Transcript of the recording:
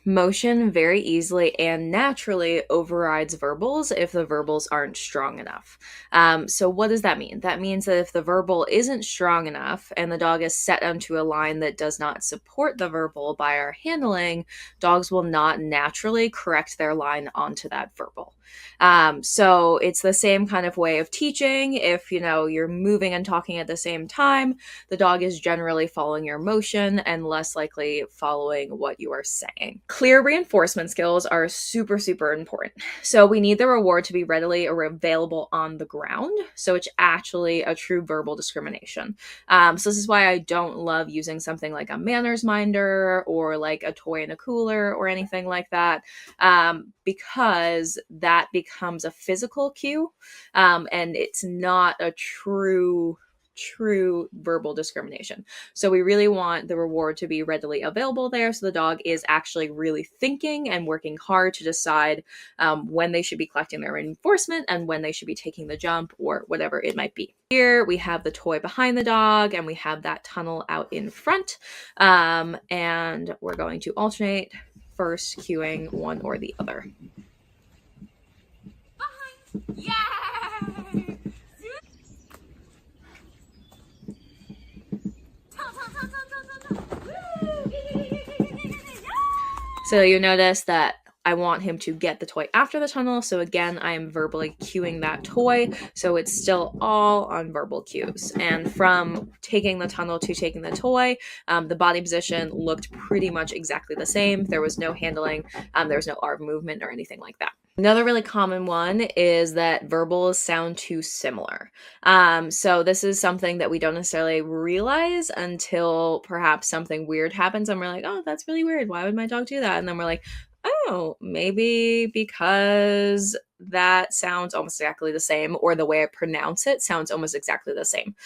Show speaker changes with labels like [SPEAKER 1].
[SPEAKER 1] Motion very easily and naturally overrides verbals if the verbals aren't strong enough. So, what does that mean? That means that if the verbal isn't strong enough and the dog is set onto a line that does not support the verbal by our handling, dogs will not naturally correct their line onto that verbal. So, it's the same kind of way of teaching. If you're moving and talking at the same time, the dog is generally following your motion and less likely following what you are saying. Clear reinforcement skills are super, super important. So we need the reward to be readily available on the ground. So it's actually a true verbal discrimination. So this is why I don't love using something like a manners minder or like a toy in a cooler or anything like that, because that becomes a physical cue, and it's not a true verbal discrimination. So we really want the reward to be readily available there, so the dog is actually really thinking and working hard to decide when they should be collecting their reinforcement and when they should be taking the jump or whatever it might be. Here we have the toy behind the dog and we have that tunnel out in front, and we're going to alternate first cueing one or the other.
[SPEAKER 2] Yay!
[SPEAKER 1] So you notice that I want him to get the toy after the tunnel. So again, I am verbally cueing that toy. So it's still all on verbal cues. And from taking the tunnel to taking the toy, the body position looked pretty much exactly the same. There was no handling. There was no arm movement or anything like that. Another really common one is that verbals sound too similar. So this is something that we don't necessarily realize until perhaps something weird happens and we're like, oh, that's really weird. Why would my dog do that? And then we're like, oh, maybe because that sounds almost exactly the same, or the way I pronounce it sounds almost exactly the same.